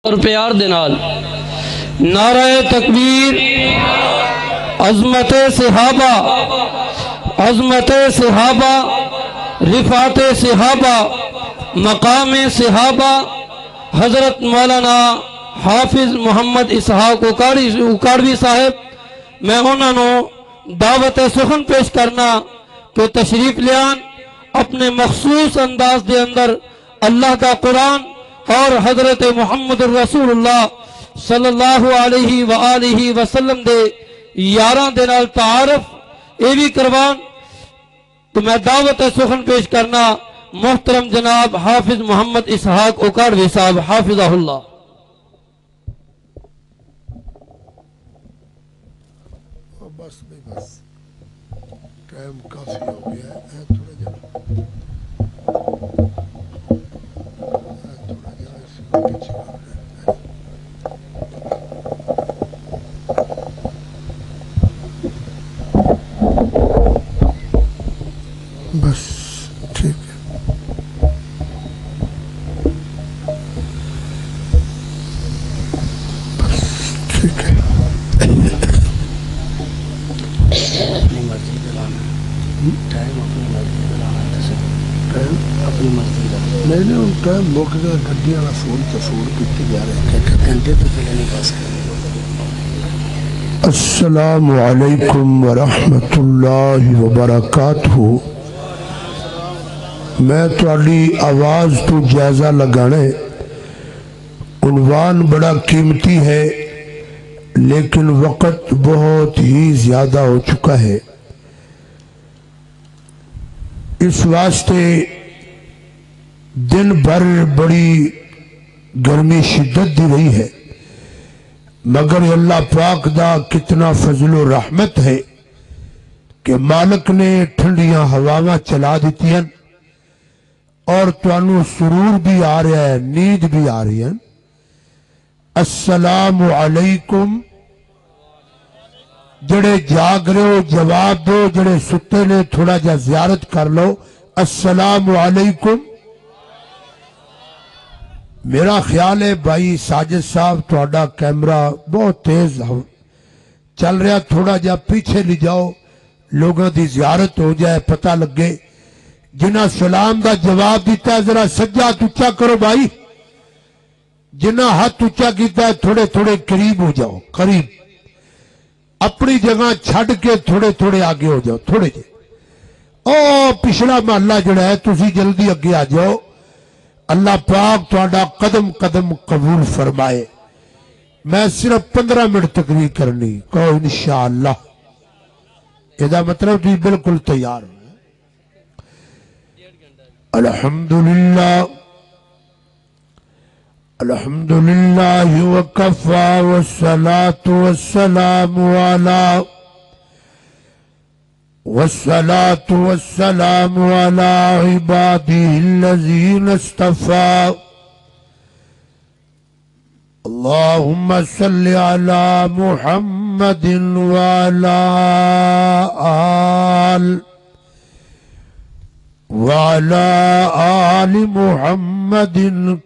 اور پیار دے نال نعرہ تکبیر، عظمت صحابہ، عظمت صحابہ، رفعت صحابہ، مقام صحابہ، حضرت مولانا حافظ محمد اسحاق اکاڑوی صاحب، میں انہوں نے دعوت سخن پیش کرنا کہ تشریف لیان اپنے مخصوص انداز دے اندر اللہ کا قرآن اور حضرت محمد رسول اللہ صلی اللہ علیہ وآلہ وسلم دے یاران دے نال تعارف اے بھی کروان۔ تو میں دعوت سخن پیش کرنا محترم جناب حافظ محمد اسحاق اکاڑوی صاحب حافظہ اللہ۔ بس بس ٹائم کافی ہو گیا ہے، تھوڑا جا بس ٹھیک ہے۔ بس ٹھیک ہے۔ اپنی مرضی دلانا ٹائم، اپنی مرضی دلانا ٹائم، اپنی مرضی دلانا نہیں ان ٹائم موقع کا گڈی والا فون تو فون کیتے جا رہے ہیں، گھنٹے تو پہلے نہیں پاس کریں۔ السلام علیکم ورحمۃ اللہ وبرکاتہ۔ میں تھوڑی آواز تو جائزہ لگانے، عنوان بڑا قیمتی ہے لیکن وقت بہت ہی زیادہ ہو چکا ہے، اس واسطے دن بھر بڑی گرمی شدت دی رہی ہے، مگر اللہ پاک دا کتنا فضل و رحمت ہے کہ مالک نے ٹھنڈیاں ہواواں چلا دیتی ہیں اور توانو سرور بھی آ رہا ہے، نیند بھی آ رہی ہے۔ السلام علیکم۔ جڑے جاگ رہے ہو جواب دو، جڑے ستے نے تھوڑا جا زیارت کر لو۔ السلام علیکم۔ میرا خیال ہے بھائی ساجد صاحب تھوڑا کیمرہ بہت تیز چل رہا، تھوڑا جا پیچھے لے جاؤ، لوگوں دی زیارت ہو جائے، پتہ لگے۔ جنہ سلام دا جواب دیتا ہے ذرا سجاد اچھا کرو بھائی، جنہ ہاتھ اچھا کیتا ہے تھوڑے تھوڑے قریب ہو جاؤ، قریب اپنی جگہ چھڑ کے تھوڑے تھوڑے آگے ہو جاؤ، تھوڑے جے او پچھلا محلہ جڑا ہے تسی جلدی اگے آ جاؤ۔ اللہ پاک تہاڈا قدم قدم قبول فرمائے۔ میں صرف 15 منٹ تقریر کرنی، کہو انشاءاللہ، یہ مطلب تھی بالکل تیار ہو۔ الحمدللہ الحمدللہ وکفا والصلاة والسلام علی والصلاة والسلام علی عباده الذین اصطفى۔ اللہم صل علی محمد وعلی آل محمد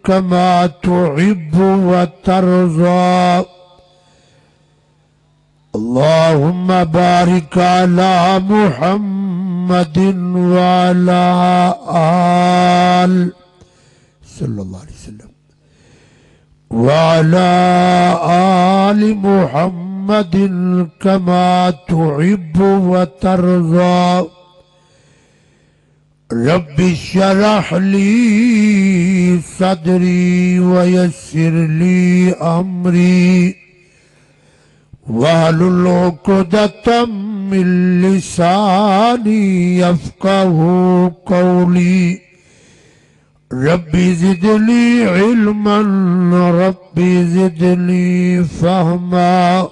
كما تحب وترضى۔ اللهم بارك على محمد وعلى صلى الله عليه وسلم وعلى آل محمد كما تحب وترضى۔ رب اشرح لي صدري ويسر لي أمري واحلل عقدة من لساني يفقهوا قولي۔ رب زدني علما رب زدني فهما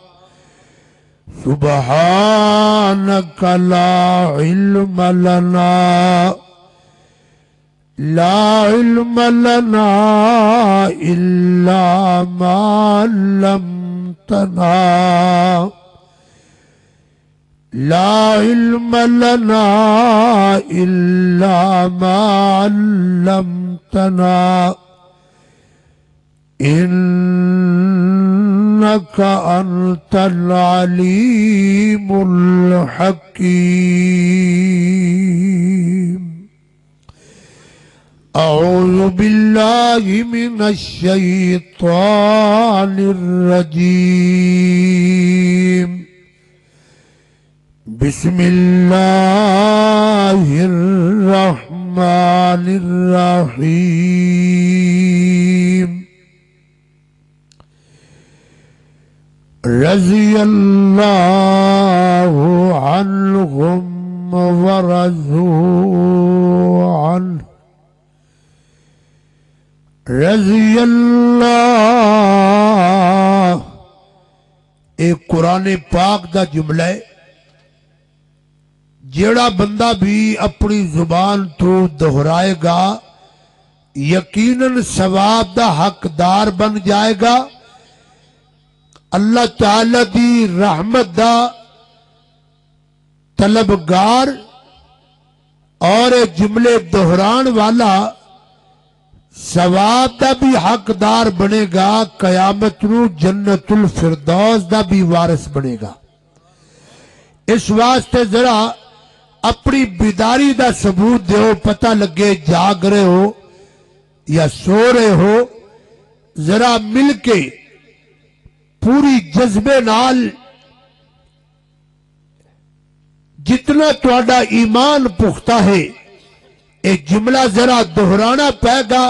سبحانك لا علم لنا إلا ما علمتنا، لا علم لنا إلا ما علمتنا إنك أنت العليم الحكيم أعوذ بالله من الشيطان الرجيم بسم الله الرحمن الرحيم رضي الله عنهم ورضوا عنه رضی اللہ ایک قرآن پاک دا جملہ ہے جیڑا بندہ بھی اپنی زبان تو دہرائے گا یقیناً ثواب دا حقدار بن جائے گا اللہ تعالی دی رحمت دا طلبگار اور جملے دہران والا ثواب دا بھی حقدار بنے گا قیامت نو جنت الفردوس دا بھی وارث بنے گا اس واسطے ذرا اپنی بیداری دا ثبوت دیو پتہ لگے جاگ رہے ہو یا سو رہے ہو ذرا مل کے پوری جذبے نال جتنا تہاڈا ایمان پختہ ہے ایک جملہ ذرا دہرانا پائے گا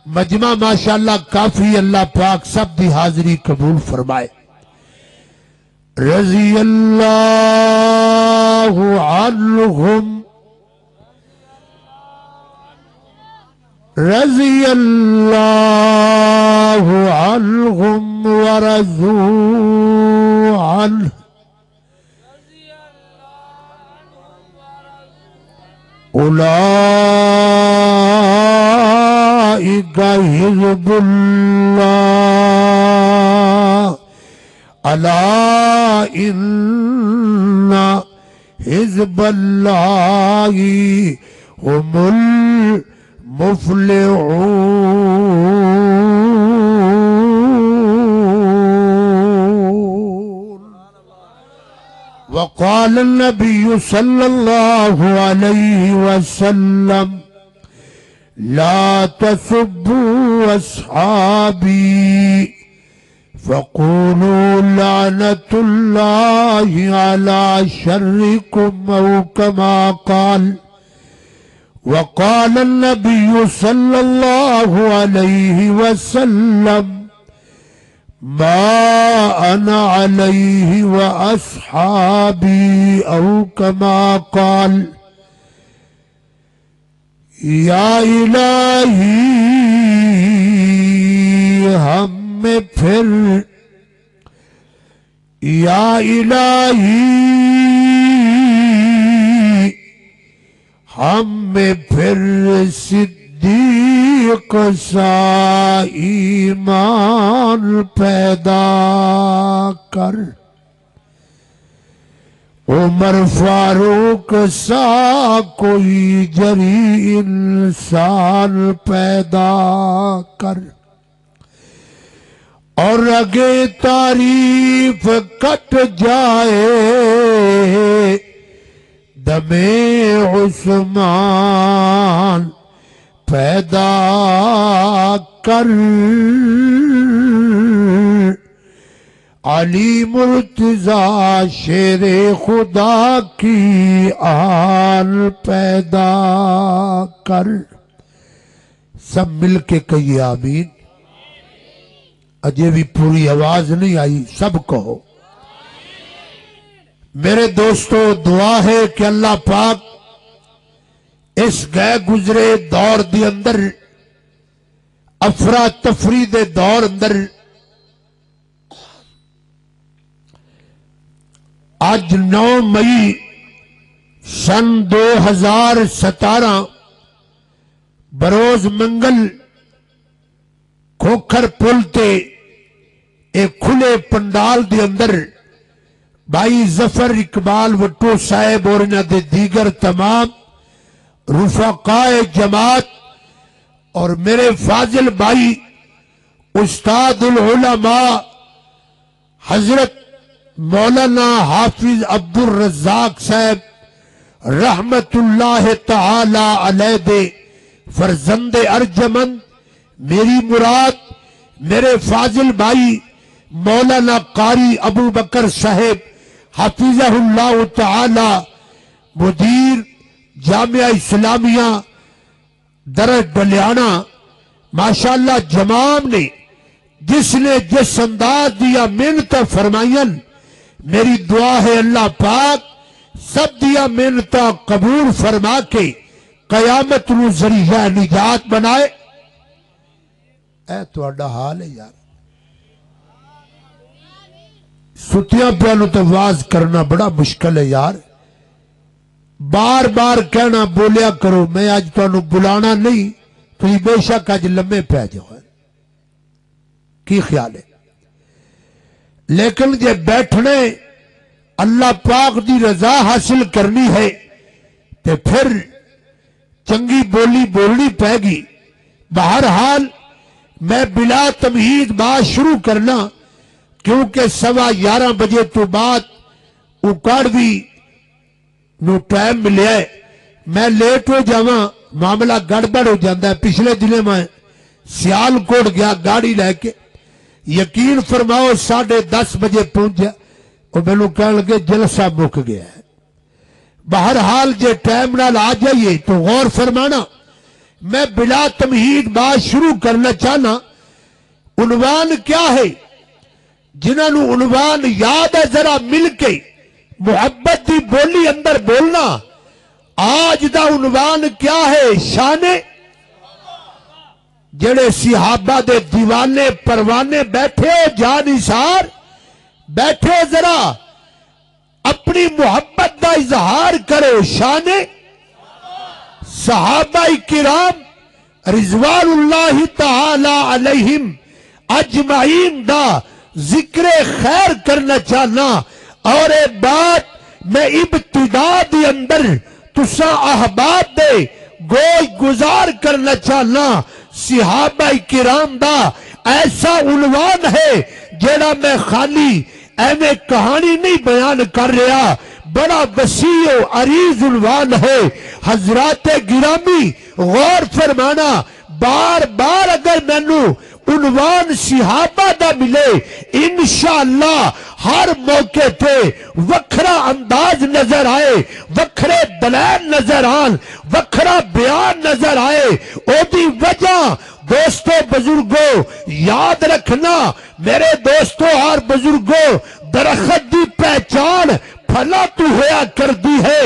مجمع ماشاءاللہ کافی اللہ پاک سب دی حاضری قبول فرمائے رضی اللہ عنہم رضی اللہ عنہم ورضوا عنہ اولئک حزب اللہ الا ان حزب اللہ هم المفلحون وقال النبي صلى الله عليه وسلم لا تسبوا أصحابي فقولوا لعنة الله على شركم أو كما قال وقال النبي صلى الله عليه وسلم ما أنا عليه وأصحابي أو كما قال یا الہی ہم میں پھر یا الہی ہم میں پھر صدیق سا ایمان پیدا کر عمر فاروق سا کوئی جری انسان پیدا کر اور اگے تعریف کٹ جائے دم عثمان پیدا کر علی مرتضی شیر خدا کی آل پیدا کر سب مل کے کہیے آمین اجے بھی پوری آواز نہیں آئی سب کہو میرے دوستو دعا ہے کہ اللہ پاک اس گئے گزرے دور دی اندر افرا تفری دے دور اندر آج 9 مئی سن 2017 بروز منگل کھوکھر پل تے ایک کھلے پنڈال دے اندر بھائی ظفر اقبال وٹو صاحب اور انہاں دے دیگر تمام رفقائے جماعت اور میرے فاضل بھائی استاد العلماء حضرت مولانا حافظ عبد الرزاق صاحب رحمت اللہ تعالی علیہ دے فرزند ارجمند میری مراد میرے فاضل بھائی مولانا قاری ابو بکر صاحب حفظہ اللہ تعالی مدیر جامعہ اسلامیہ درج بلیانہ ماشاءاللہ جمام نے جس نے جس انداز دیا محنت فرمائیں میری دعا ہے اللہ پاک سب دیا محنت قبول فرما کے قیامت نو ذریعہ نجات بنائے۔ اے تہاڈا حال ہے یار، ستیاں پہلو تو واز کرنا بڑا مشکل ہے یار، بار بار کہنا بولیا کرو میں آج تانوں بلانا نہیں تو یہ بے شک آج لمے پہ جاؤ، کی خیال ہے؟ لیکن جے بیٹھنے اللہ پاک دی رضا حاصل کرنی ہے تو پھر چنگی بولی بولنی پہ گی۔ بہرحال میں بلا تمہید بات شروع کرنا کیونکہ 11:15 بجے تو بعد اکاڑوی نو ٹائم ملیا ہے، میں لیٹ ہو جاواں معاملہ گڑبڑ ہو جاندہ ہے۔ پچھلے دنوں میں سیالکوٹ گیا گاڑی لے کے، یقین فرماؤ 10:30 بجے پہنچا اور میں نے کہنے لگے جلسہ مک گیا ہے۔ بہرحال جے ٹائم نال آ جائیے تو غور فرمانا، میں بلا تمہید بات شروع کرنا چاہنا۔ عنوان کیا ہے؟ جنہاں نو عنوان یاد ہے ذرا مل کے محبت دی بولی اندر بولنا۔ آج دا عنوان کیا ہے؟ شان جڑے صحابہ دے دیوانے پروانے بیٹھے ہو جان نثار بیٹھے ہو، ذرا اپنی محبت دا اظہار کرو۔ شان صحابہ کرام رضوان اللہ تعالی علیہم اجمعین دا ذکر خیر کرنا چاہنا، اور ایک بات میں ابتدا دی اندر تساں احباب دے گوئی گزار کرنا چاہنا۔ صحابہ کرام دا ایسا عنوان ہے جڑا میں خالی ایویں کہانی نہیں بیان کر رہا، بڑا وسیع و عریض عنوان ہے۔ حضرات گرامی غور فرمانا، بار بار اگر مینوں عنوان صحابہ دا ملے انشاءاللہ ہر موقع تے وکھرا انداز نظر آئے، وکھرے دلائل نظر آن، وکھرا بیان نظر آئے۔ او دی وجہ دوستو بزرگو یاد رکھنا، میرے دوستو اور بزرگو، درخت دی پہچان پھلا تو ہویا کر دی ہے،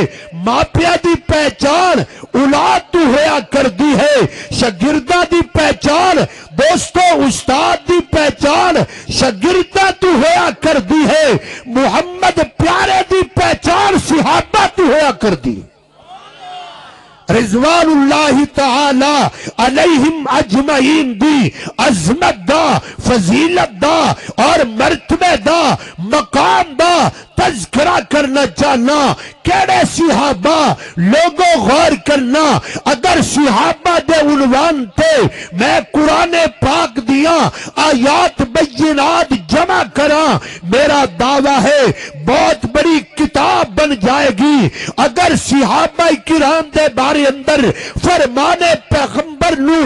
ماپیا دی پہچان اولاد تو ہویا کر دی ہے، شاگردہ دی پہچان دوستو استاد دی پہچان شاگردہ تو ہویا کر دی ہے، محمد پیارے دی پہچان صحابہ تو ہویا کر دی۔ رضوان اللہ تعالی علیہم اجمعین دی عظمت دا، فضیلت دا اور مرتبہ دا، مقام دا تذکرہ کرنا چاہنا۔ کیڑے صحابہ لوگوں غور کرنا، اگر صحابہ دے عنوان تے میں قرآن پاک دیا آیات بینات جمع کرا، میرا دعویٰ ہے بہت بڑی کتاب بن جائے گی۔ اگر صحابہ کرام دے بارے اندر فرمان پیغمبر نو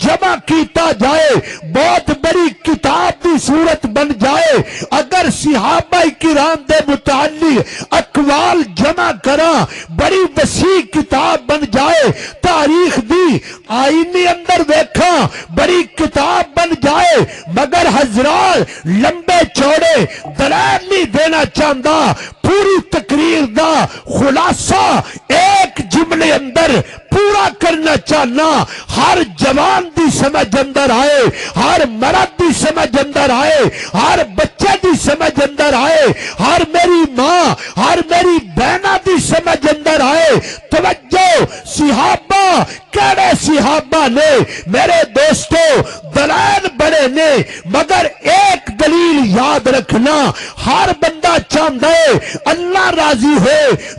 جمع کیتا جائے بہت بڑی کتاب دی صورت بن جائے۔ اگر صحابہ کرام دے متعلق اقوال جمع کرا بڑی وسیع کتاب بن جائے۔ تاریخ دی آئینی اندر دیکھا بڑی کتاب بن جائے، مگر حضرات لمبے چوڑے دلائل نہیں دینا چاہتا، پوری تقریر دا خلاصہ ایک جملے اندر پورا کرنا چاہنا۔ ہر جوان دی سمجھ اندر آئے، ہر مرد دی سمجھ اندر آئے، ہر بچے دی سمجھ اندر آئے، ہر میری ماں ہر میری بہنہ دی سمجھ اندر آئے۔ توجہ، صحابہ کیڑے صحابہ نے میرے دوستو، دلائل بڑے نے، مگر ایک دلیل یاد رکھنا، ہر بندہ چاہتا ہے اللہ راضی ہو،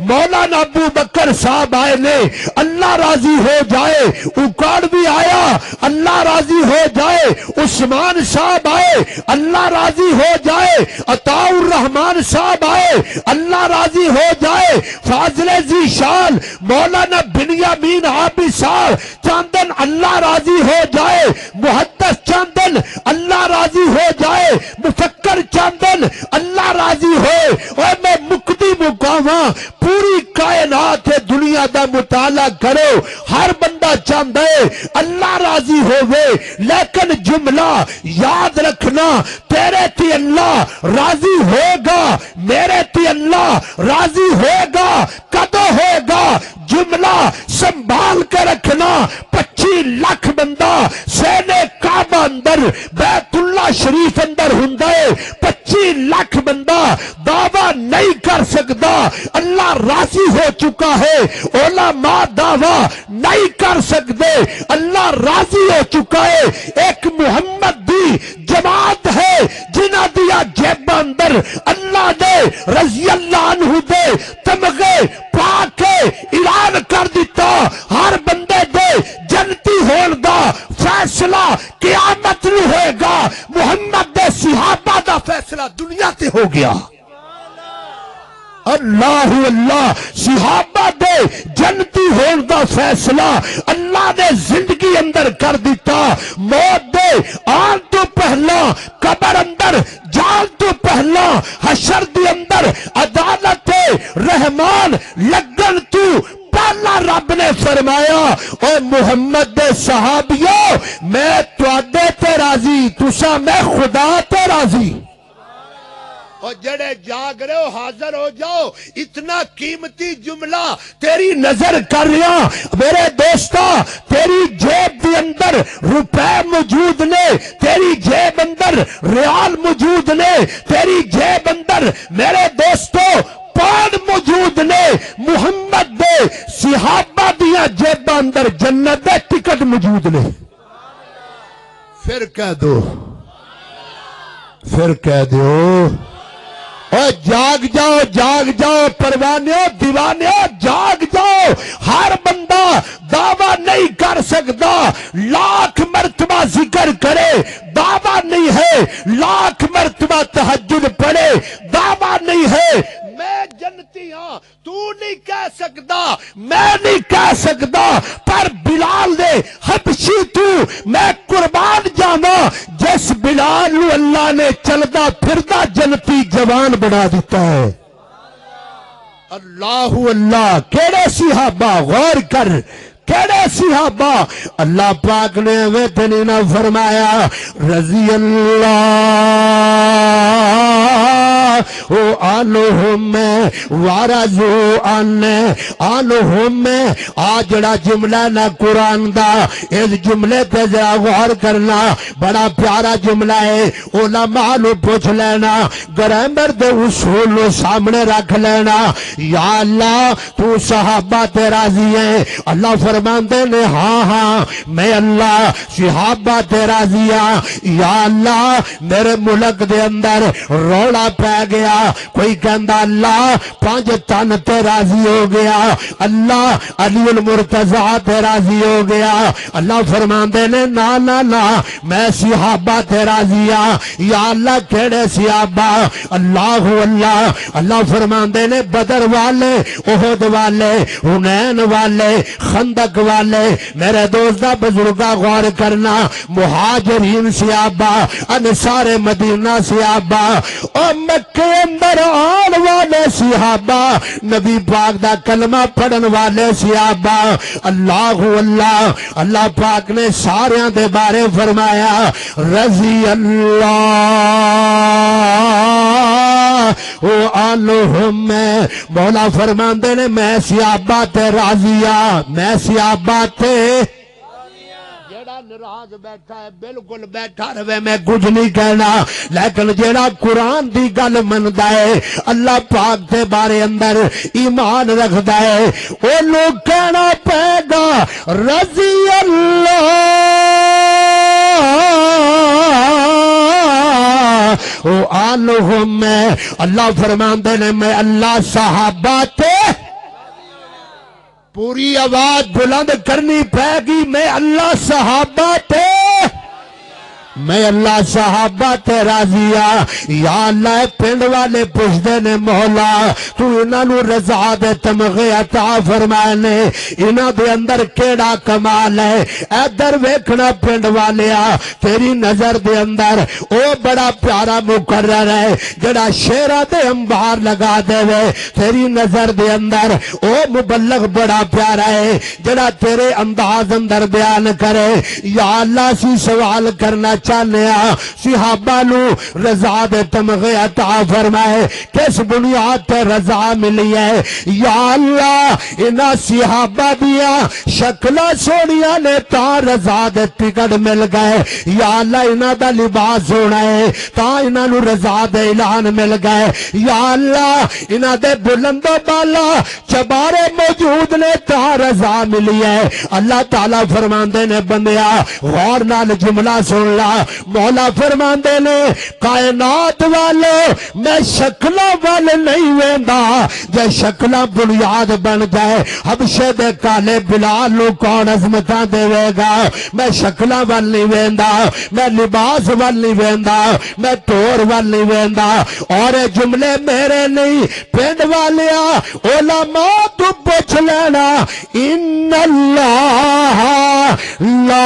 مولانا ابو بکر صاحب آئے نے اللہ راضی ہو جائے، اکاڑ بھی آیا اللہ راضی ہو جائے، عثمان صاحب آئے اللہ راضی ہو جائے، عطا الرحمان صاحب آئے اللہ راضی ہو جائے، فاضل ذیشان مولانا بنیامین عابد صاحب چاندن اللہ راضی ہو جائے، محدث چاندن اللہ راضی ہو جائے، مفکر چاندن اللہ راضی ہوئے، اور میں مقدی مقامہ پوری کائنات دنیا دا مطالعہ کرو، ہر بندہ چاہتا ہے اللہ راضی ہوئے، لیکن جملہ یاد رکھنا تیرے تی اللہ راضی ہوگا، میرے تی اللہ راضی ہوگا، کدو ہوگا، جملہ سنبھال کے رکھنا۔ 25 لاکھ بندہ سینے کعبہ اندر بیت اللہ شریف اندر ہندے، 25 لاکھ بندہ دعویٰ نہیں کر سکتا اللہ راضی ہو چکا ہے، علماء دعویٰ نہیں کر سکتے اللہ راضی ہو چکا ہے۔ ایک محمد دی جماعت ہے جنہ دیا جیب اندر اللہ نے رضی اللہ عنہ دے تمغے پاک اعلان کر دیتا، ہر بندے دے جنتی ہون دا فیصلہ قیامت نو ہوئے گا، محمد دے صحابہ دا فیصلہ دنیا تے ہو گیا۔ اللہ اللہ صحابہ دے جنتی ہون دا فیصلہ اللہ نے زندگی اندر کر دیتا، موت دے آن تو پہلا قبر اندر جان تو پہلا حشر دے اندر عدالت رحمان لگن تو پہلا رب نے فرمایا اے محمد دے صحابیوں میں تواڈے تے راضی، تسا میں خدا تے راضی۔ اور جڑے جاگ رہے ہو حاضر ہو جاؤ، اتنا قیمتی جملہ تیری نظر کر رہا میرے دوستا، تیری جیب دے اندر روپے موجود نے، تیری جیب اندر ریال موجود نے، تیری جیب اندر میرے دوستو پان موجود نے، محمد دے صحابہ دیا جیب اندر جنت دے ٹکٹ موجود نے۔ پھر کہہ دو، پھر کہہ دو اور جاگ جاؤ، جاگ جاؤ پروانیوں دیوانیوں، جاگ جاؤ۔ ہر بندہ دعویٰ نہیں کر سکتا، لاکھ مرتبہ ذکر کرے دعویٰ نہیں ہے، لاکھ مرتبہ تہجد پڑھے دعویٰ نہیں ہے میں جنتی ہاں، تو نہیں کہہ سکتا، میں نہیں کہہ سکتا، پر بلال دے حبشی تو میں قربان جانا جس بلال نو اللہ نے چلدا پھردا جنتی جوان بنا دیتا ہے۔ اللہ اللہ کیڑے صحابہ، غور کر کیڑے صحابہ، اللہ پاک نے ہمیں تنینا فرمایا رضی اللہ عنہم ورضو عنہم۔ آجڑا جملہ نہ قرآن دا، اس جملے پہ ذرا غور کرنا، بڑا پیارا جملہ ہے، علماء نو پوچھ لینا، گرامر دے اصول نو سامنے رکھ لینا۔ یا اللہ تو صحابہ تے راضی ہیں، اللہ فرماندے نے ہاں ہاں میں اللہ صحابہ تے راضی ہاں۔ یا اللہ میرے ملک دے اندر روڑا پہ گیا، کوئی کہندا اللہ 5 تن تے راضی ہو گیا، اللہ علی المرتضیٰ تے راضی ہو گیا، اللہ فرماندے نے نا نا نا میں صحابہ تے راضی ہاں۔ یا اللہ کیڑے صحابہ، اللہ اللہ اللہ فرماندے نے بدر والے، احد والے، حنین والے، خندق والے، میرے دوستہ بزرگا غور کرنا، مہاجرین صحابہ، انصار مدینہ صحابہ، اور مکہ اندر آن والے صحابہ، نبی پاک دا کلمہ پڑھن والے صحابہ، اللہ اللہ اللہ پاک نے ساریاں دے بارے فرمایا رضی اللہ عنہم۔ مولا فرماندے نے میں صحابہ تے راضیہ، میں صحابہ تے نراض بیٹھا ہے بالکل بیٹھا رہے، میں کچھ نہیں کہنا، لیکن جیڑا قرآن دی گل مندا ہے، اللہ پاک دے بارے اندر ایمان رکھدا ہے، او لوگ کہنا پے گا رضی اللہ عنہم میں اللہ فرماندے نے میں اللہ صحابہ تے پوری آواز بلند کرنی پے گی میں اللہ صحابہ تے میں اللہ صحابہ تے راضیا یا اللہ پنڈ والے پوچھتے نے مولا تو انہاں نو رضا دے تمغے عطا فرمانے انہاں دے اندر کیڑا کمال ہے ادھر ویکھنا پنڈ والیا تیری نظر دے اندر او بڑا پیارا مقرر ہے جڑا شیرہ دے انبار لگا دے وے تیری نظر دے اندر او مبلغ بڑا پیارا ہے جڑا تیرے انداز اندر بیان کرے یا اللہ سی سوال کرنا چاہنے صحابہ نو رضا دے تمغے عطا فرمائے کس بنیاد تے رضا ملی ہے یا اللہ انہاں صحابہ دیا شکلہ سونیاں نے تا رضا دے ٹکٹ مل گئے یا اللہ انہاں دا لباس ہونا ہے تا انہاں نو رضا دے اعلان مل گئے یا اللہ انہاں دے بلند و بالا چبارے موجود نے تا رضا ملی ہے اللہ تعالیٰ فرماندے نے بندیا غور نال جملہ سن لا مولا فرماندے نے کائنات والے میں شکلہ والے نہیں ویندا جے شکلہ بنیاد بن جائے حبشے دے کالے بلال نو کون عظمتاں دے گا میں شکلہ وال نہیں ویندا میں لباس وال نہیں ویندا میں ٹور وال نہیں ویندا اور جملے میرے نہیں پنڈ والیا علماء تو پوچھ لینا ان اللہ لا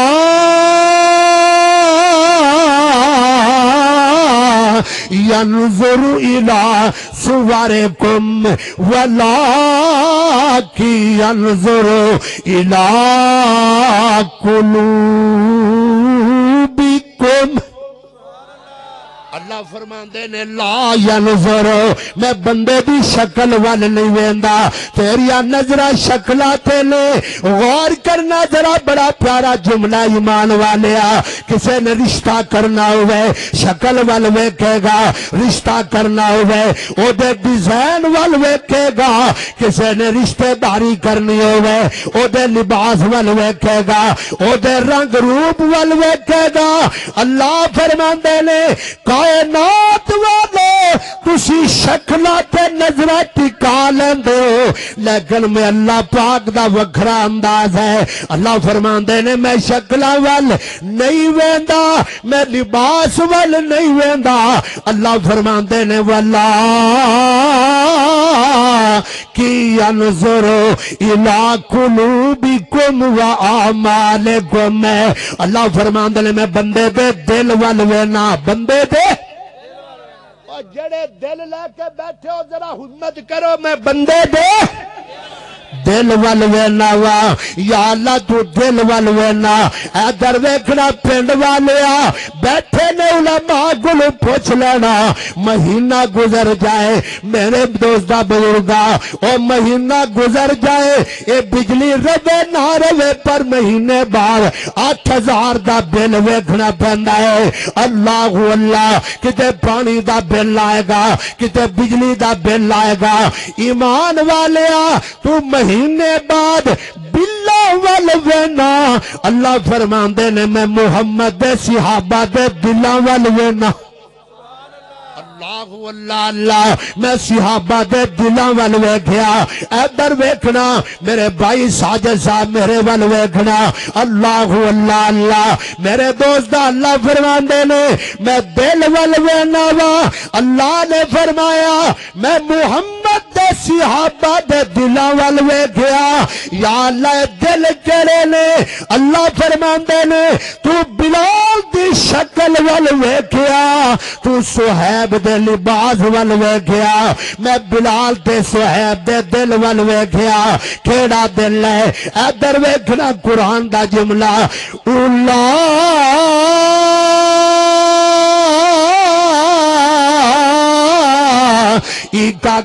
ينظر إلى صوركم ولكن ينظر إلى قلوبكم اللہ فرماندے نے لا ینظر میں بندے دی شکل وال نہیں ویندا تیریا نظرہ شکلہ تے لے غور کرنا ذرا بڑا پیارا جملہ ایمان والیا کسے نے رشتہ کرنا ہوئے شکل وال ویکھے گا رشتہ کرنا ہوئے او دے ڈیزائن وال ویکھے گا کسے نے رشتہ داری کرنی ہوئے او دے لباس وال ویکھے گا او دے رنگ روپ وال ویکھے گا اللہ فرماندے نے کائنات والے تسی شکلہ تے نظرہ ٹکا لیندے ہو لیکن میں اللہ پاک دا وکھرا انداز ہے اللہ فرماندے نے میں شکلہ وال نہیں ویندا میں لباس وال نہیں ویندا اللہ فرماندے نے واللہ کی انظر الى قلوبکم و اعمالکم اللہ فرماندے نے میں بندے دے دل وال وینا بندے دے جڑے دل لے کے بیٹھے ہو ذرا ہمت کرو میں بندے دے دل وال وینا وا یا اللہ تو دل وال وینا ادھر ویکھنا پنڈ والیا بیٹھے نے علماء گلو پوچھ لینا مہینہ گزر جائے میرے دوستہ بزرگا او مہینہ گزر جائے اے بجلی روے نہ روے پر مہینے بعد 8000 دا بل ویکھنا پیندا ہے اللہ اللہ کتے پانی دا بل آئے گا کتے بجلی دا بل آئے گا ایمان والیا تو مہینے بعد باللہ والوینا اللہ فرماندے نے میں محمد دے صحابہ دے دلہ والوینا اللہ اللہ اللہ میں صحابہ دے دلہ وال ویکھیا ادھر ویکھنا میرے بھائی ساجد صاحب میرے وال ویکھنا اللہ اللہ اللہ میرے دوست اللہ فرماندے نے میں دل وال وینا وا اللہ نے فرمایا میں محمد دے صحابہ دے دلہ وال ویکھیا یا اللہ دل کرے نے اللہ فرماندے نے تو بلال دی شکل وال ویکھیا تو صہیب دے لباس وال ویکھیا میں بلال تے صہیب دے دل وال ویکھیا کیڑا دل ہے ادھر ویکھنا قرآن دا جملہ ایکا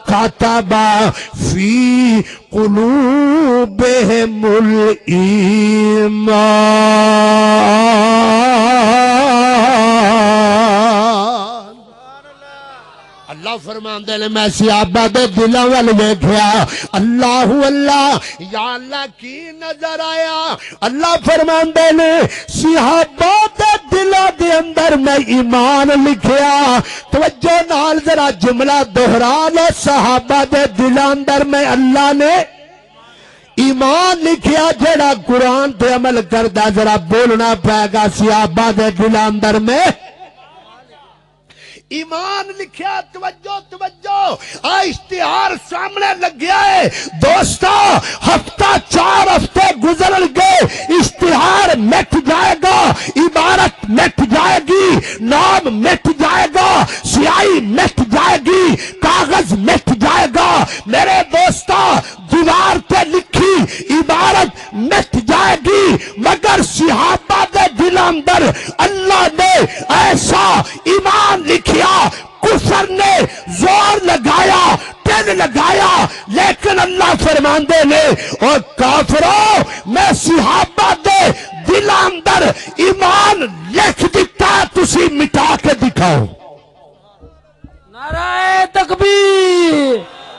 کاتبا فی قلوبہم الایمان اللہ فرماندے نے میں صحابہ دے دلاں ول ویکھیا اللہ اللہ یا اللہ کی نظر آیا اللہ فرماندے نے صحابہ دے دلاں دے اندر میں ایمان لکھیا توجہ نال ذرا جملہ دہرا لو صحابہ دے دلاں اندر میں اللہ نے ایمان لکھیا جڑا قرآن تے عمل کردہ ذرا بولنا پائے گا صحابہ دے دلاں اندر میں ایمان لکھیا توجہ توجہ اشتہار سامنے لگ گیا ہے دوستو ہفتہ 4 ہفتے گزر گئے اشتہار مٹ جائے گا عبارت مٹ جائے گی نام مٹ جائے گا سیاہی مٹ جائے گی کاغذ مٹ جائے گا میرے دوستو دیوار پہ لکھی عبارت مٹ جائے گی مگر صحابہ دے دل اندر اللہ نے ایسا ایمان لکھیا کفر نے زور لگایا ٹن لگایا لیکن اللہ فرماندے نے اور کافروں میں صحابہ دے دل اندر ایمان لکھ دیتا تسی مٹا کے دکھاؤ نعرہ تکبیر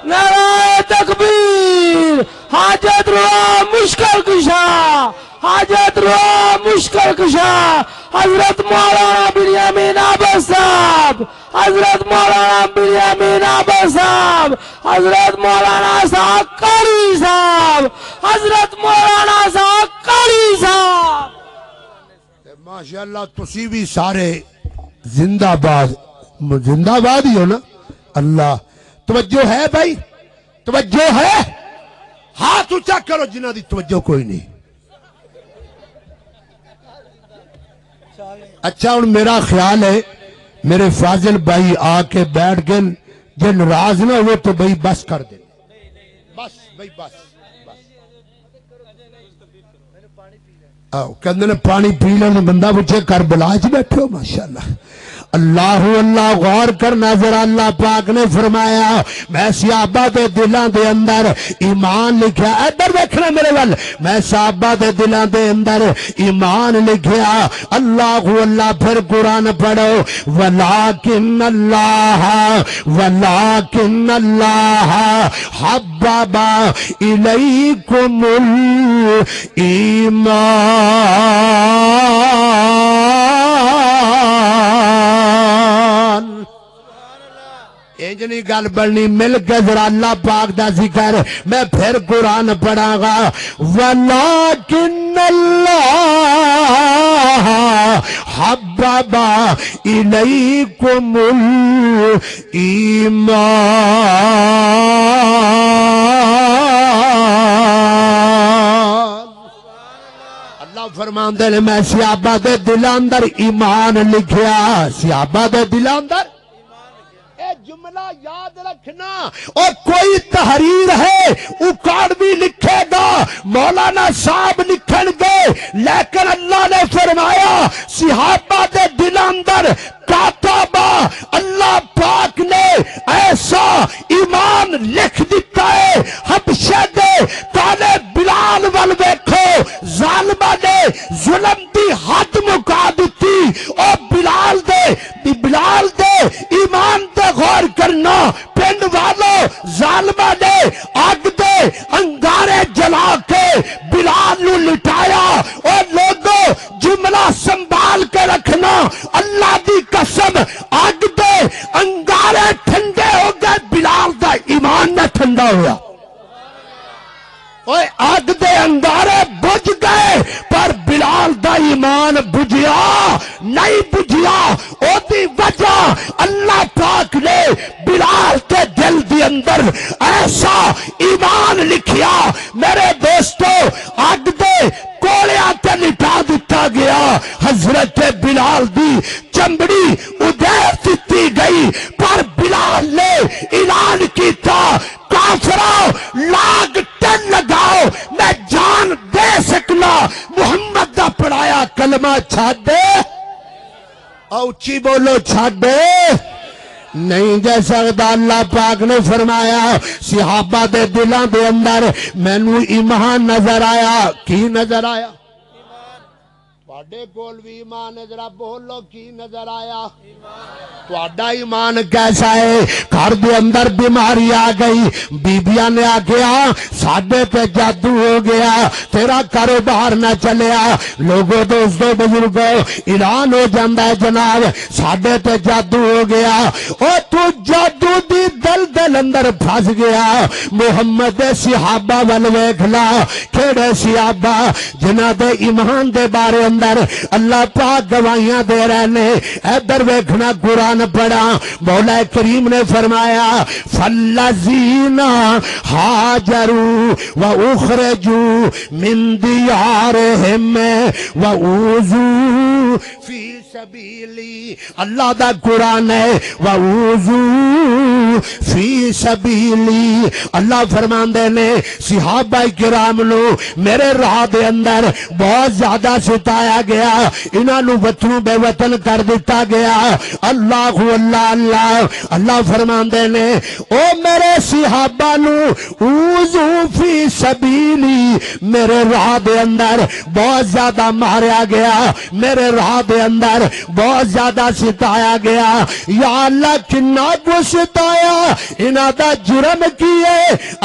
نعرہ تکبیر حاجت روا مشکل کشا حاجت روا مشکل کشا حضرت مولانا بنیامین عباس صاحب حضرت مولانا بنیامین عباس صاحب حضرت مولانا صاحب قاری صاحب حضرت مولانا صاحب قاری صاحب ماشاءاللہ تسی بھی سارے زندہ باد ہی ہو نا اللہ توجہ ہے بھائی توجہ ہے ہاتھ اونچا کرو جنہ دی توجہ کوئی نہیں اچھا ہوں میرا خیال ہے میرے فاضل بھائی آ کے بیٹھ گئے جو ناراض نہ ہو تو بھائی بس کر دیں بس بھائی بس کہندے نے پانی پی لینے بندہ پوچھے کربلا وچ بیٹھے ہو ماشاءاللہ اللہ اللہ غور کرنا ذرا اللہ پاک نے فرمایا میں صحابہ دے دلاں دے اندر ایمان لکھیا ادھر دیکھنا میرے ول میں صحابہ دے دلاں دے اندر ایمان لکھیا اللہ اللہ پھر قرآن پڑھو ولکن اللہ حبب الیکم الایمان انجنی گل بڑھنی مل کے ذرا اللہ پاک دا ذکر میں پھر قرآن پڑھا گا وَلَكِنَّ اللَّهَ حَبَّبَ إِلَيْكُمُ الْإِيمَانَ اللہ فرماندے نے میں صحابہ دے دل اندر ایمان لکھیا صحابہ دے دل اندر اے جملہ یاد رکھنا اور کوئی تحریر ہے اکاڑوی لکھے گا مولانا صاحب لکھن گے لیکن اللہ نے فرمایا صحابہ دے دل اندر کاتبہ اللہ پاک نے ایسا ایمان لکھ دیتا ہے حبشہ دے کالے بلال وال ویکھو ظالمہ نے ظلم دی حد مکا دیتی اور بلال دے ایمان دے غور کرنا پنڈ والوں ظالمہ نے آگ دے انگارے جلا کے بلال نو لٹایا اور لوگوں جملہ سنبھال کے رکھنا اللہ دی قسم آگ دے انگارے ٹھنڈے ہو گئے بلال دا ایمان نہ ٹھنڈا ہوا اوے آگ دے انگارے بجھ گئے پر بلال دا ایمان بجھیا نہیں بجھیا او دی وجہ اللہ پاک نے بلال کے دل دی اندر ایسا ایمان لکھیا میرے دوستو آگ دے کوڑیاں تے لٹا دیتا گیا حضرت بلال دی چمڑی ادھیر دیتی گئی پر بلال نے اعلان کیتا کافروں لاگ ٹن لگاؤ میں جان دے سکنا محمد دا پڑھایا کلمہ چھاڑ دے اوچی بولو چھاڑ دے نہیں جا سکتا اللہ پاک نے فرمایا صحابہ دے دلاں دے اندر مینوں ایمان نظر آیا کی نظر آیا تواڈے کول بھی ایمان ہے، ذرا بولو کی نظر آیا؟ تواڈا ایمان کیسا ہے؟ گھر دے اندر بیماری آ گئی، بیبیاں نے آکھیا ساڈے تے جادو ہو گیا، تیرا کاروبار نہ چلیا۔ لوگوں دوستو بزرگو اعلان ہو جاندا ہے جناب ساڈے تے جادو ہو گیا، او تو جادو دی دلدل اندر پھس گیا۔ محمد دے صحابہ ول ویکھ لا، کیڑے صحابہ جنہاں دے ایمان دے بارے اندر اللہ پاک گواہیاں دے رہے نے۔ ادھر ویکھنا قرآن پڑھا، مولا کریم نے فرمایا فالذین ہاجروا واخرجوا من دیارہم واوذوا فی سبیلی، اللہ دا قرآن ہے واوذوا فی سبیلی۔ اللہ فرماندے نے صحابہ کرام نو میرے راہ دے اندر بہت زیادہ ستایا گیا، انہاں نو وطنوں بے وطن کر دیتا گیا۔ اللہ اللہ اللہ اللہ فرماندے نے او میرے صحابہ نو اوذو فی سبیلی، میرے راہ دے اندر بہت زیادہ ماریا گیا، میرے راہ دے اندر بہت زیادہ ستایا گیا۔ یا اللہ کنا کو ستایا، انہاں دا جرم کیے۔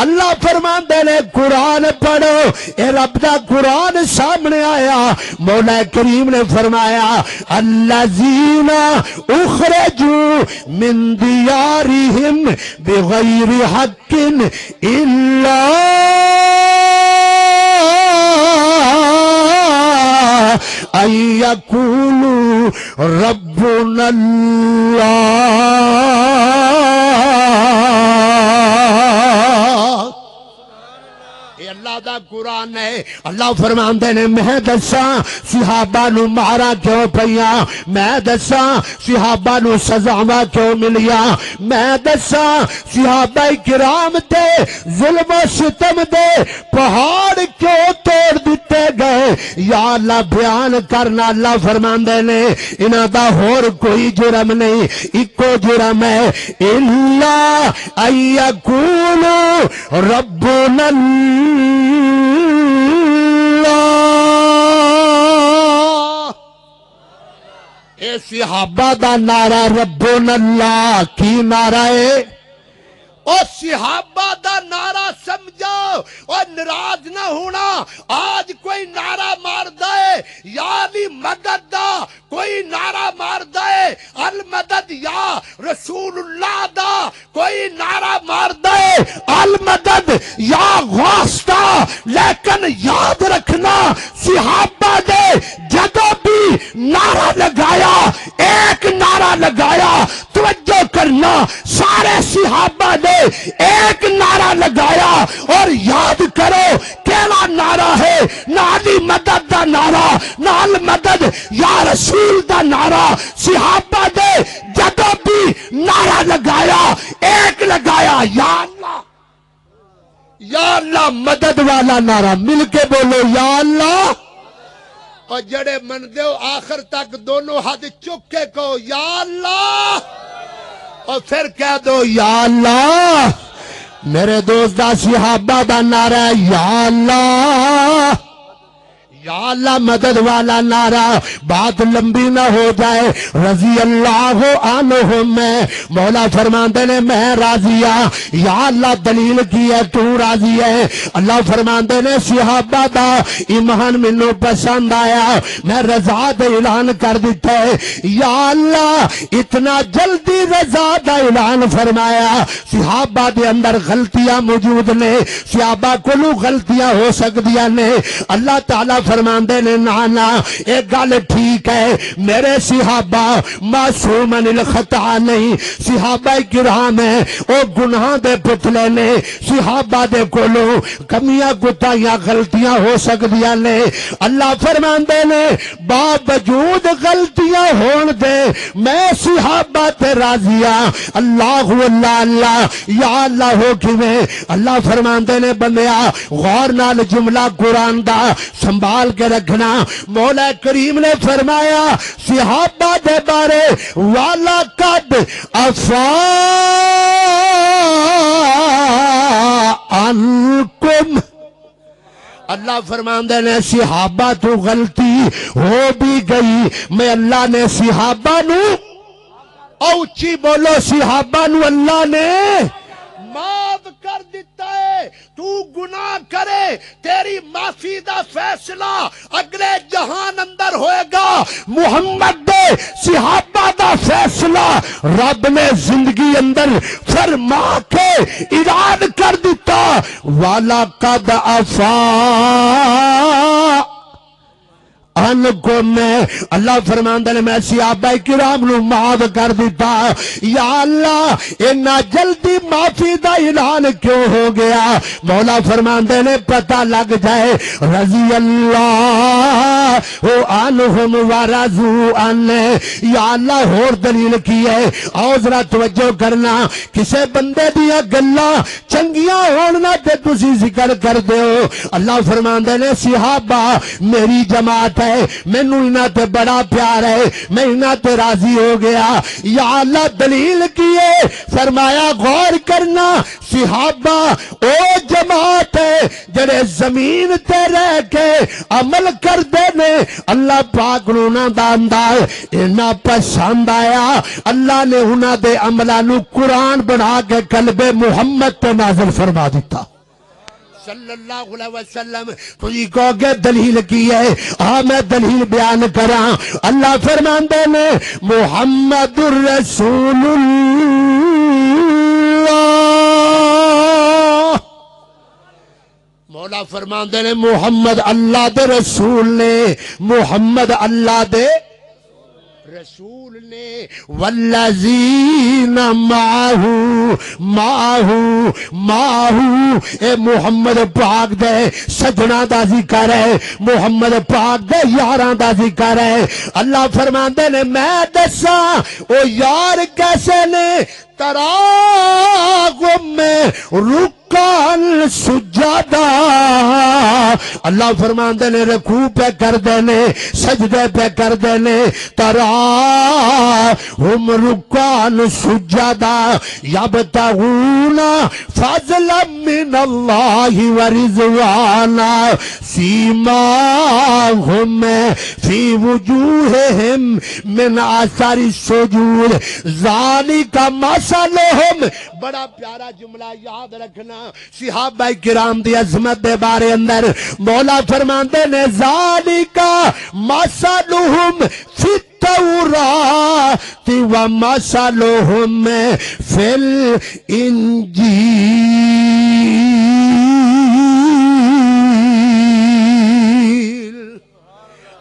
اللہ فرماندے نے قرآن پڑھو، اے رب دا قرآن سامنے آیا، مولا کریم نے فرمایا الذین اخرجوا من دیارہم بغیر حق الا ان یقولوا ربنا اللہ۔ اللہ دا قرآن ہے۔ اللہ فرماندے نے میں دساں صحابہ نو مارا کیوں پیا، میں دساں صحابہ نو سزاواں کیوں ملیا، میں دساں صحابہ کرام تے ظلم و ستم دے پہاڑ کیوں توڑ دیتے گئے۔ یا اللہ بیان کرنا، اللہ فرماندے نے انہاں دا ہور کوئی جرم نہیں، اکو جرم ہے الا ان یقولوا ربنا اے صحابہ دا نعرہ ربنا اللہ کی نعرہ ہے؟ او صحابہ دا نعرہ سمجھو اور ناراض نہ ہونا۔ آج کوئی نعرہ مار دے یا علی مدد دا، کوئی نعرہ مار دے المدد یا رسول اللہ دا، کوئی نعرہ مار دے المدد یا غوث دا، لیکن یاد رکھنا صحابہ دے جدو بھی نعرہ لگایا، ایک نعرہ لگایا، توجہ کرنا سارے صحابہ نے ایک نعرہ لگایا، اور یاد کرو کیڑا نعرہ ہے، نہ علی مدد دا نعرہ، نہ المدد یا رسول دا نعرہ۔ صحابہ نے جدو بھی نعرہ لگایا ایک لگایا، یا اللہ یا اللہ مدد والا نعرہ، مل کے بولو یا اللہ۔ اور جڑے من دیو آخر تک دونوں ہاتھ چک کے کہو یا اللہ، اور پھر کہہ دو یا اللہ۔ میرے دوست دا صحابہ دا نعرہ یا اللہ، یا اللہ مدد والا نعرہ۔ بات لمبی نہ ہو جائے، رضی اللہ عنہم میں مولا فرماندے نے میں راضی ہاں، یا اللہ دلیل کی ہے تو راضی ہے۔ اللہ فرماندے نے صحابہ دا ایمان منو پسند آیا، میں رضا دا اعلان کر دیتا ہے۔ یا اللہ اتنا جلدی رضا دا اعلان فرمایا، صحابہ دے اندر غلطیاں موجود نے، صحابہ کلو غلطیاں ہو سکدیاں نے۔ اللہ تعالیٰ فرماندے نے نانا ایک گل ٹھیک ہے، میرے صحابہ معصوم عن الخطا نہیں، صحابہ کرام ہیں او گناہ دے پتلے نے، صحابہ دے کولو کمیاں کوتاہیاں غلطیاں ہو سکدیاں نے۔ اللہ فرماندے نے باوجود غلطیاں ہون دے میں صحابہ تے راضی ہاں۔ اللہ اللہ اللہ یا اللہ ہو کیویں؟ اللہ فرماندے نے بندیا غور نال جملہ قرآن دا سنبھال کے رکھنا۔ مولا کریم نے فرمایا صحابہ دے بارے وَلَقَدْ عَفَا عَنْكُمْ، اللہ فرماندے نے صحابہ تو غلطی ہو بھی گئی، میں اللہ نے صحابہ نو اونچی بولو صحابہ نو اللہ نے معاف کر دیتا ہے۔ تو گناہ کرے تیری معافی دا فیصلہ اگلے جہان اندر ہوئے گا، محمد دے صحابہ دا فیصلہ رب نے زندگی اندر فرما کے اعلان کر دیتا، وَلَقَدْ عَفَا ان کو میں اللہ فرماندے نے میں صحابہ کرام نو معاف کر دیتا۔ یا اللہ اتنا جلدی معافی دا اعلان کیوں ہو گیا؟ مولا فرماندے نے پتہ لگ جائے رضی اللہ عنہم ورضوا عنہ۔ یا اللہ اور دلیل کی ہے، آؤ ذرا توجہ کرنا، کسے بندے دیا گلاں چنگیاں ہونا تے تسی ذکر کر دیو۔ اللہ فرماندے نے صحابہ میری جماعت ہے، مینوں انہاں تے بڑا پیار ہے، میں انہاں تے راضی ہو گیا۔ یا اللہ دلیل کیے، فرمایا غور کرنا صحابہ او جماعت ہے جڑے زمین تے رہ کے عمل کر دے نے، اللہ پاک نو انہاں دا انداز انہاں پسند آیا، اللہ نے انہاں دے عملاں نو قرآن بنا کے قلب محمد تے نازل فرما دیتا صلی اللہ علیہ وسلم۔ تو یہ کہو گے دلیل کی ہے، ہاں میں دلیل بیان کراں۔ اللہ فرماندے نے محمد الرسول اللہ، مولا فرماندے نے محمد اللہ دے رسول نے، محمد اللہ دے رسول نے، والذین معہو اے محمد پاک دے سجنا دا ذکر ہے، محمد پاک دے یاراں دا ذکر ہے۔ اللہ فرماندے نے میں دساں او یار کیسے نے، تراغم میں رکان سجادہ، اللہ فرماندے نے رکوع پہ کر دینے، سجدے پہ کر دینے، تراہم رکان سجادہ یبتغون فضلا من اللہ ورضوانا سیماہم فی وجوہہم من اثر السجود ذالک مثلہم۔ بڑا پیارا جملہ یاد رکھنا، صحابہ کرام دی عظمت دے بارے اندر مولا فرماندے نے ذالک مثلہم فی التوراۃ ومثلہم فی الانجیل۔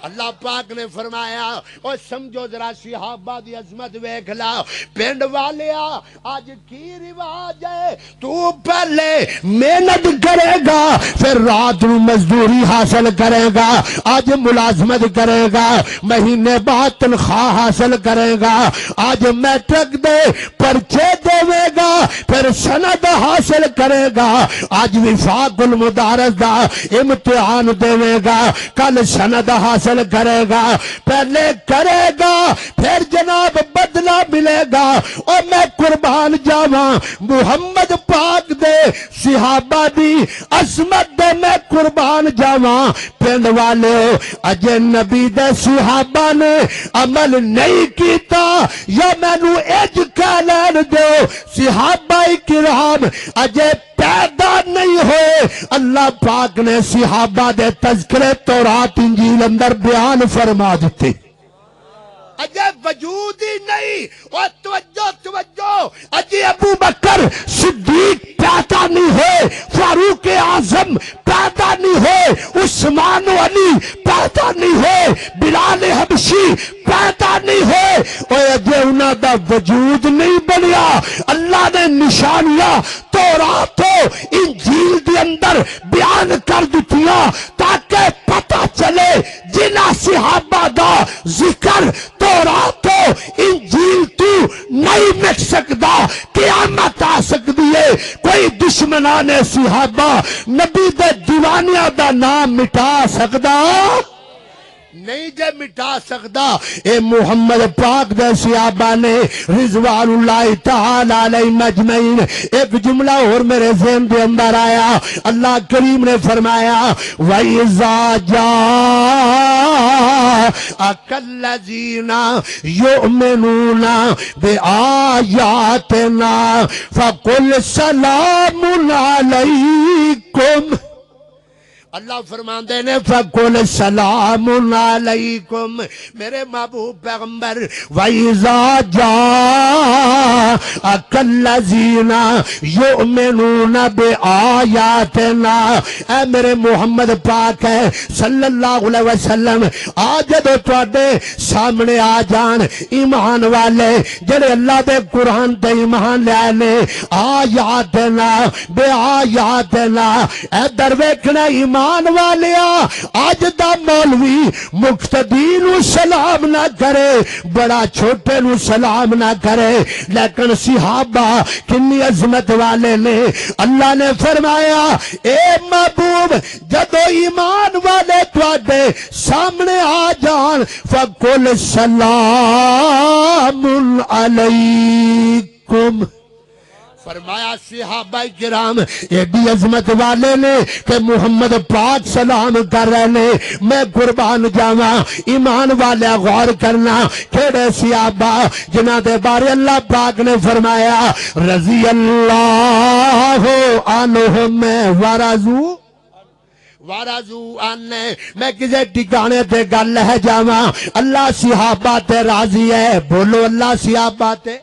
اللہ پاک نے فرمایا اور سمجھو ذرا صحابہ دی عظمت ویکھ لا، پنڈ والیا آج کی رواج ہے، تو پہلے محنت کرے گا پھر رات نو مزدوری حاصل کرے گا، آج ملازمت کرے گا مہینے بعد تنخواہ حاصل کرے گا، آج میٹرک دے پرچے دے گا پھر سند حاصل کرے گا، آج وفاق المدارس دا امتحان دے گا، کل سند حاصل کرے گا، پہلے کرے گا پھر جناب بدلہ ملے گا۔ اور میں قربان جاواں محمد پاک دے صحابہ دی عظمت دے میں قربان جاواں، پنڈ والے اجے نبی دے صحابہ نے عمل نہیں کیتا یا مینوں اج کہہ لین دو صحابہ کرام اجے پیدا نہیں ہوئے۔ اللہ پاک نے صحابہ دے تذکرے تورات انجیل اندر بیان فرما دیتے، اجے وجود ہی نہیں۔ اور توجہ اجے ابو بکر صدیق پیدا نہیں ہوئے، فاروق اعظم پیدا نہیں ہوئے، عثمان و علی پیدا نہیں ہوئے، بلال حبشی پیدا نہیں ہوئے، اور اجے انہاں دا وجود نہیں بنیا۔ اللہ نے نشانیاں تورات و انجیل دے اندر بیان کر دتیاں تاکہ پتہ چلے جنہ صحابہ دا ذکر تورات و انجیل تو نہیں مٹ سکدا، قیامت آ سکدی ہے۔ کوئی دشمنان صحابہ نبی دے دیوانیاں دا نام مٹا سکدا نہیں جے مٹا سکدا اے محمد پاک دے صحابہ نے رضوان اللہ تعالی علیہ مجمعین ایک جملہ اور میرے ذہن دے اندر آیا اللہ کریم نے فرمایا وَإِذَا جَاءَكَ الَّذِينَ يُؤْمِنُونَ بِآيَاتِنَا فَقُلْ سَلَامٌ عَلَيْكُمْ اللہ فرماندے نے فَقُلْ سَلَامٌ عَلَيْكُمْ میرے محبوب پیغمبر وَإِذَا جَاءَكَ الَّذِينَ يُؤْمِنُونَ بِآيَاتِنَا اے میرے محمد پاک ہے صلی اللہ علیہ وسلم آج جدو تواڈے سامنے آ جان ایمان والے جڑے اللہ دے قرآن تے ایمان لے آنے آیاتنا بے آیاتنا اے درویکھنا ایمان والیا آج دا مولوی مقتدی نو سلام نہ کرے بڑا چھوٹے نو سلام نہ کرے لیکن صحابہ کنی عظمت والے نے اللہ نے فرمایا اے محبوب جدو ایمان والے تواڈے سامنے آ جان فَقُلْ سَلَامٌ عَلَيْكُمْ فرمایا صحابہ کرام ایڈی عظمت والے نے کہ محمد پاک سلام کر رہے نے میں قربان جاواں ایمان والے غور کرنا کیڑے صحابہ جنہاں دے بارے اللہ پاک نے فرمایا رضی اللہ عنہم وارضو آنے میں کسے ٹکانے تے گل ہے جاواں اللہ صحابہ تے راضی ہے بولو اللہ صحابہ تے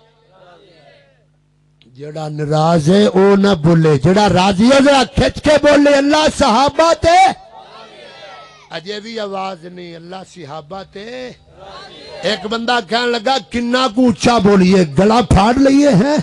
جڑا ناراض ہے او نہ بولے جڑا راضی ہے ذرا کھچ کے بولے اللہ صحابہ تے اجے بھی آواز نہیں اللہ صحابہ تے ایک بندہ کہنے لگا کنہ کو اچھا بولیے گلا پھاڑ لئیے ہیں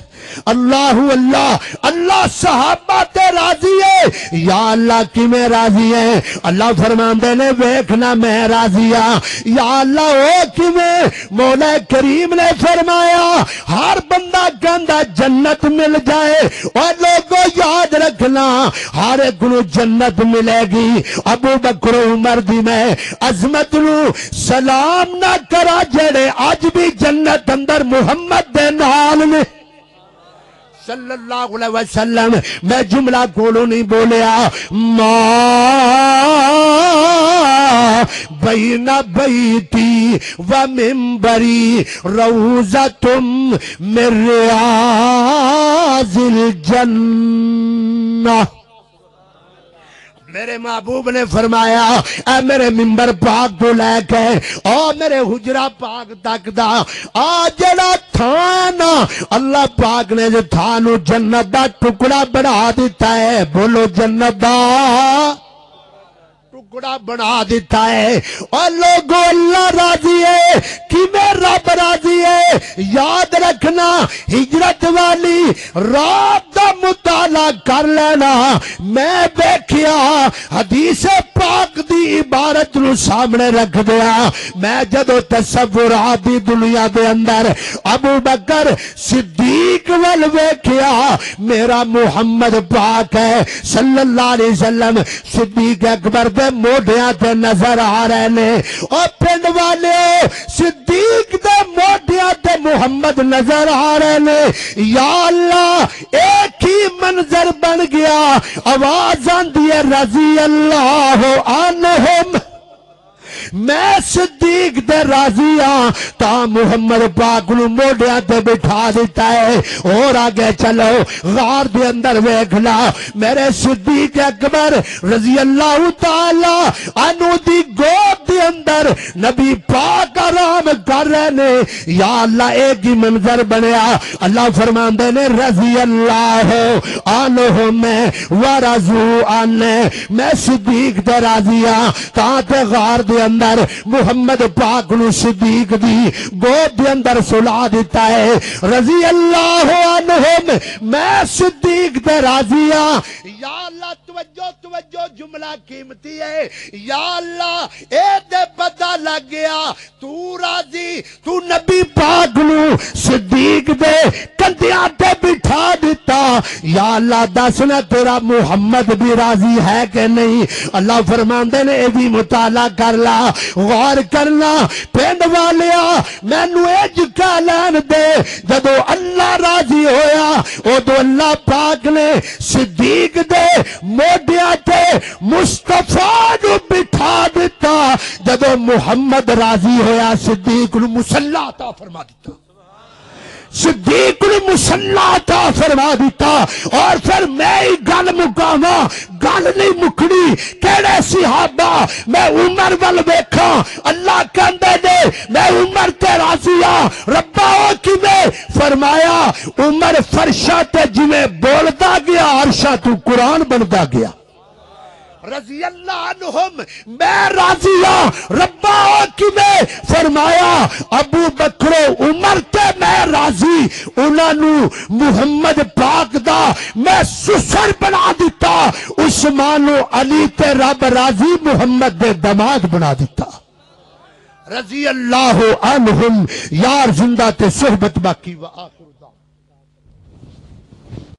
اللہ اللہ اللہ صحابہ تے راضی ہے یا اللہ کی میں راضی ہے اللہ فرماندے نے ویکھنا میں راضی ہاں یا اللہ او کی میں مولا کریم نے فرمایا ہر بندہ کہندا جنت مل جائے اور لوگوں یاد رکھنا ہر ایک نو جنت ملے گی ابو بکر عمر دی میں عظمت نو سلام نہ کرا جڑے آج بھی جنت اندر محمد دے نال نے صلی اللہ علیہ وسلم میں جملہ کولو نہیں بولیا ما بین بیتی و منبری روزۃ من ریاض الجنہ میرے محبوب نے فرمایا اے میرے منبر پاک تو لے کے او میرے حجرہ پاک تک دا جڑا تھانا اللہ پاک نے جو تھانو جنت دا ٹکڑا بڑھا دیتا ہے بولو جنت دا ٹکڑا بنا دیتا ہے اور لوگوں اللہ راضی ہے کہ میں رب راضی ہے یاد رکھنا ہجرت والی رات دا مطالعہ کر لینا میں بیکھیا حدیث پاک دی عبارت نو سامنے رکھ دیا میں جدو تصورات دی دنیا دے اندر ابو بکر صدیق وال بیکھیا میرا محمد پاک ہے صلی اللہ علیہ وسلم صدیق اکبر دے موڈیاں تے نظر آ رہے نے اور پنڈ والے صدیق دے موڈیاں تے محمد نظر آ رہے نے یا اللہ ایک ہی منظر بن گیا آواز آندی ہے رضی اللہ عنہم میں صدیق دے راضی ہاں تا محمد پاک نو موڈیاں تے بٹھا دیتا ہے اور آگے چلو غار دے اندر ویکھنا میرے صدیق اکبر رضی اللہ تعالی عنہ دی گود دے اندر نبی پاک آرام کر رہے نے یا اللہ ایک ہی منظر بنیا اللہ فرماندے نے رضی اللہ عنہ میں ورضو عنہ میں صدیق دے راضی ہاں تا تے غار دے اندر محمد پاک نو صدیق دی گود دے اندر سلا دیتا ہے رضی اللہ عنہم میں صدیق دے راضی ہاں یا اللہ توجہ جملہ قیمتی ہے یا اللہ اے دے پتہ لگ گیا تو راضی تو نبی پاک نو صدیق دے کندیاں تے بٹھا دیتا یا اللہ دسنا تیرا محمد بھی راضی ہے کہ نہیں؟ اللہ فرماندے نے اے بھی مطالعہ کر لا، غور کرنا پنڈ والیا مینوں اج کہہ لین دے جدو اللہ راضی ہویا ادو اللہ پاک نے صدیق دے موڈیاں تے مصطفیٰ نو بٹھا دیتا، جدو محمد راضی ہویا صدیق نو مصلی عطا فرما دیتا، صدیق نے مصلی عطا فرما دیتا۔ اور پھر میں ہی گل مکاواں، گل نہیں مکڑی، کہڑے صحابہ؟ میں عمر ول ویکھاں، اللہ کہندے نے میں عمر تے راضی ہاں، ربا او کیویں؟ فرمایا عمر فرشاں تے جویں بولدا گیا عرشاں تو قرآن بندا گیا، رضی اللہ عنہم میں راضی ہاں، ربا کیویں؟ فرمایا ابو بکر و عمر تے میں راضی، انہاں نو محمد پاک دا میں سسر بنا دیتا، عثمان و علی تے رب راضی محمد دے دماد بنا دیتا، رضی اللہ عنہم۔ یار زندہ تے صحبت باقی و آخر